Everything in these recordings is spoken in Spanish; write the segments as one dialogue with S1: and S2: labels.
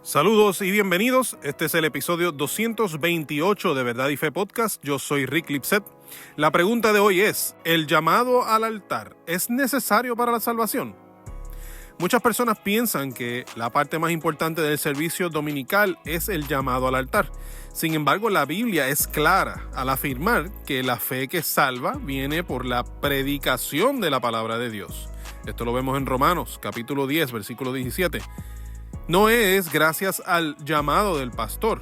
S1: Saludos y bienvenidos. Este es el episodio 228 de Verdad y Fe Podcast. Yo soy Rick Lipset. La pregunta de hoy es, ¿el llamado al altar es necesario para la salvación? Muchas personas piensan que la parte más importante del servicio dominical es el llamado al altar. Sin embargo, la Biblia es clara al afirmar que la fe que salva viene por la predicación de la palabra de Dios. Esto lo vemos en Romanos, capítulo 10, versículo 17. No es gracias al llamado del pastor.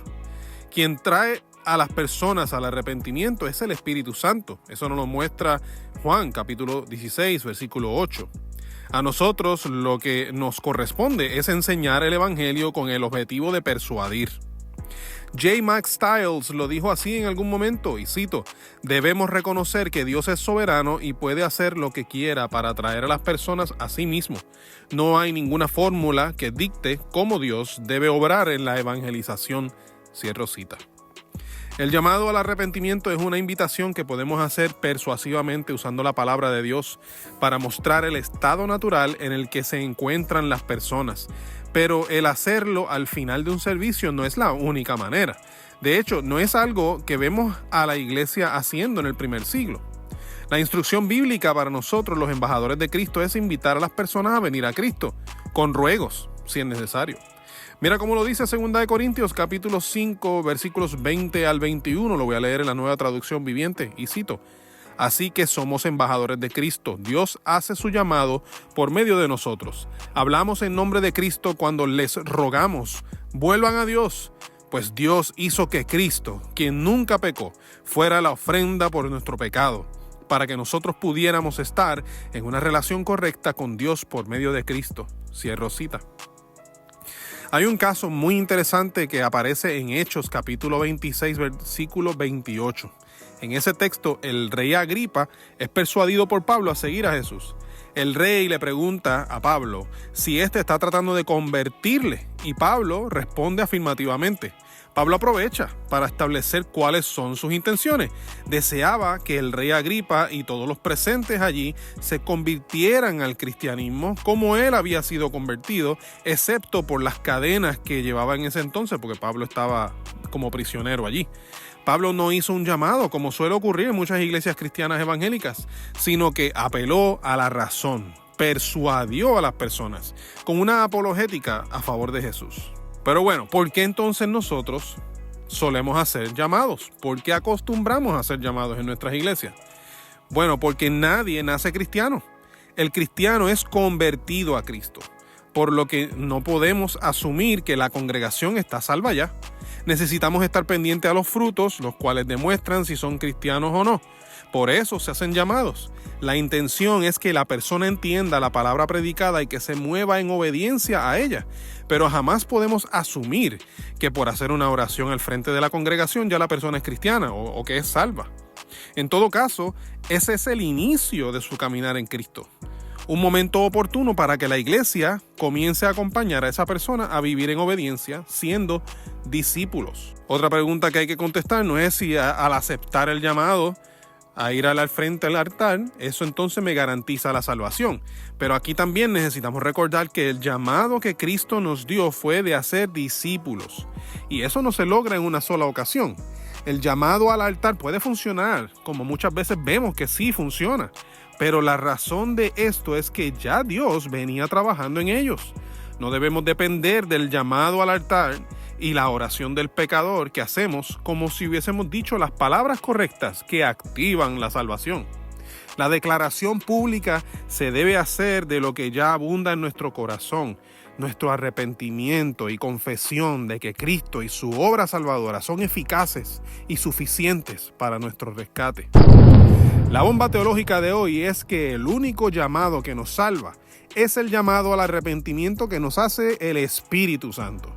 S1: Quien trae a las personas al arrepentimiento es el Espíritu Santo. Eso nos lo muestra Juan, capítulo 16, versículo 8. A nosotros lo que nos corresponde es enseñar el Evangelio con el objetivo de persuadir. J. Max Stiles lo dijo así en algún momento, y cito, debemos reconocer que Dios es soberano y puede hacer lo que quiera para atraer a las personas a sí mismo. No hay ninguna fórmula que dicte cómo Dios debe obrar en la evangelización. Cierro cita. El llamado al arrepentimiento es una invitación que podemos hacer persuasivamente usando la palabra de Dios para mostrar el estado natural en el que se encuentran las personas. Pero el hacerlo al final de un servicio no es la única manera. De hecho, no es algo que vemos a la iglesia haciendo en el primer siglo. La instrucción bíblica para nosotros, los embajadores de Cristo, es invitar a las personas a venir a Cristo, con ruegos, si es necesario. Mira cómo lo dice 2 Corintios, capítulo 5, versículos 20 al 21. Lo voy a leer en la Nueva Traducción Viviente, y cito. Así que somos embajadores de Cristo. Dios hace su llamado por medio de nosotros. Hablamos en nombre de Cristo cuando les rogamos, vuelvan a Dios, pues Dios hizo que Cristo, quien nunca pecó, fuera la ofrenda por nuestro pecado, para que nosotros pudiéramos estar en una relación correcta con Dios por medio de Cristo. Cierro cita. Hay un caso muy interesante que aparece en Hechos, capítulo 26, versículo 28. En ese texto, el rey Agripa es persuadido por Pablo a seguir a Jesús. El rey le pregunta a Pablo si éste está tratando de convertirle, y Pablo responde afirmativamente. Pablo aprovecha para establecer cuáles son sus intenciones. Deseaba que el rey Agripa y todos los presentes allí se convirtieran al cristianismo como él había sido convertido, excepto por las cadenas que llevaba en ese entonces, porque Pablo estaba como prisionero allí. Pablo no hizo un llamado, como suele ocurrir en muchas iglesias cristianas evangélicas, sino que apeló a la razón, persuadió a las personas con una apologética a favor de Jesús. Pero bueno, ¿por qué entonces nosotros solemos hacer llamados? ¿Por qué acostumbramos a hacer llamados en nuestras iglesias? Bueno, porque nadie nace cristiano. El cristiano es convertido a Cristo, por lo que no podemos asumir que la congregación está salva ya. Necesitamos estar pendientes a los frutos, los cuales demuestran si son cristianos o no. Por eso se hacen llamados. La intención es que la persona entienda la palabra predicada y que se mueva en obediencia a ella. Pero jamás podemos asumir que por hacer una oración al frente de la congregación ya la persona es cristiana o que es salva. En todo caso, ese es el inicio de su caminar en Cristo. Un momento oportuno para que la iglesia comience a acompañar a esa persona a vivir en obediencia, siendo discípulos. Otra pregunta que hay que contestar no es si al aceptar el llamado a ir al frente del altar, eso entonces me garantiza la salvación. Pero aquí también necesitamos recordar que el llamado que Cristo nos dio fue de hacer discípulos. Y eso no se logra en una sola ocasión. El llamado al altar puede funcionar, como muchas veces vemos que sí funciona. Pero la razón de esto es que ya Dios venía trabajando en ellos. No debemos depender del llamado al altar y la oración del pecador que hacemos como si hubiésemos dicho las palabras correctas que activan la salvación. La declaración pública se debe hacer de lo que ya abunda en nuestro corazón, nuestro arrepentimiento y confesión de que Cristo y su obra salvadora son eficaces y suficientes para nuestro rescate. La bomba teológica de hoy es que el único llamado que nos salva es el llamado al arrepentimiento que nos hace el Espíritu Santo.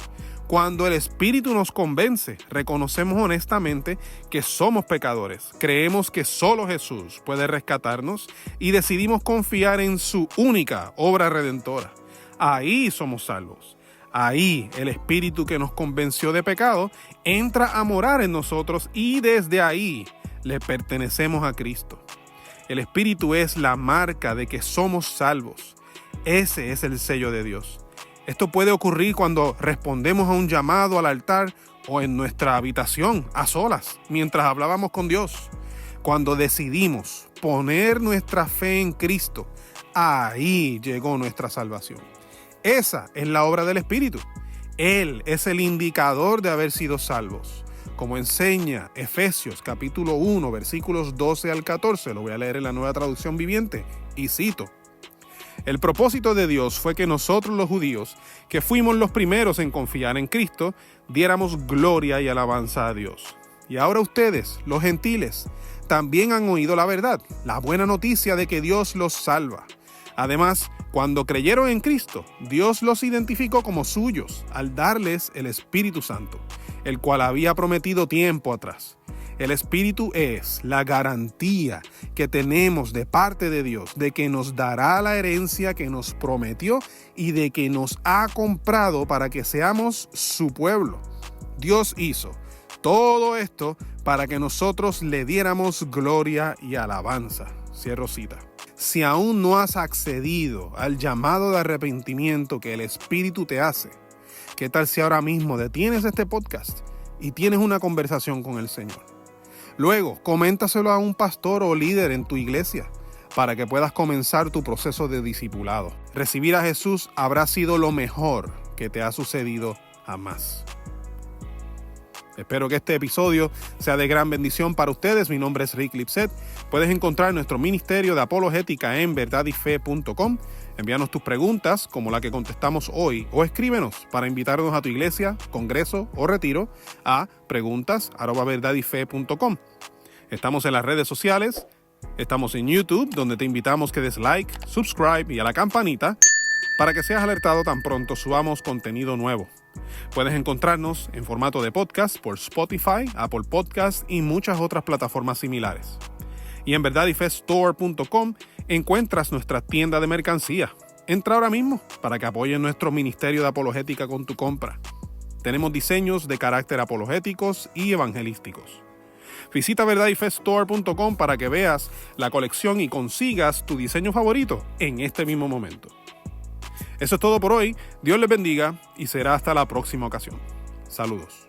S1: Cuando el Espíritu nos convence, reconocemos honestamente que somos pecadores, creemos que solo Jesús puede rescatarnos y decidimos confiar en su única obra redentora. Ahí somos salvos. Ahí el Espíritu que nos convenció de pecado entra a morar en nosotros y desde ahí le pertenecemos a Cristo. El Espíritu es la marca de que somos salvos. Ese es el sello de Dios. Esto puede ocurrir cuando respondemos a un llamado al altar o en nuestra habitación, a solas, mientras hablábamos con Dios. Cuando decidimos poner nuestra fe en Cristo, ahí llegó nuestra salvación. Esa es la obra del Espíritu. Él es el indicador de haber sido salvos. Como enseña Efesios capítulo 1, versículos 12 al 14, lo voy a leer en la Nueva Traducción Viviente, y cito: el propósito de Dios fue que nosotros los judíos, que fuimos los primeros en confiar en Cristo, diéramos gloria y alabanza a Dios. Y ahora ustedes, los gentiles, también han oído la verdad, la buena noticia de que Dios los salva. Además, cuando creyeron en Cristo, Dios los identificó como suyos al darles el Espíritu Santo, el cual había prometido tiempo atrás. El Espíritu es la garantía que tenemos de parte de Dios de que nos dará la herencia que nos prometió y de que nos ha comprado para que seamos su pueblo. Dios hizo todo esto para que nosotros le diéramos gloria y alabanza. Cierro cita. Si aún no has accedido al llamado de arrepentimiento que el Espíritu te hace, ¿qué tal si ahora mismo detienes este podcast y tienes una conversación con el Señor? Luego, coméntaselo a un pastor o líder en tu iglesia para que puedas comenzar tu proceso de discipulado. Recibir a Jesús habrá sido lo mejor que te ha sucedido jamás. Espero que este episodio sea de gran bendición para ustedes. Mi nombre es Rick Lipset. Puedes encontrar nuestro ministerio de apologética en verdadyfe.com. Envíanos tus preguntas, como la que contestamos hoy, o escríbenos para invitarnos a tu iglesia, congreso o retiro a preguntas@verdadyfe.com. Estamos en las redes sociales, estamos en YouTube, donde te invitamos que des like, subscribe y a la campanita para que seas alertado tan pronto subamos contenido nuevo. Puedes encontrarnos en formato de podcast por Spotify, Apple Podcasts y muchas otras plataformas similares. Y en verdadyfestore.com encuentras nuestra tienda de mercancía. Entra ahora mismo para que apoyen nuestro ministerio de apologética con tu compra. Tenemos diseños de carácter apologéticos y evangelísticos. Visita verdadyfestore.com para que veas la colección y consigas tu diseño favorito en este mismo momento. Eso es todo por hoy. Dios les bendiga y será hasta la próxima ocasión. Saludos.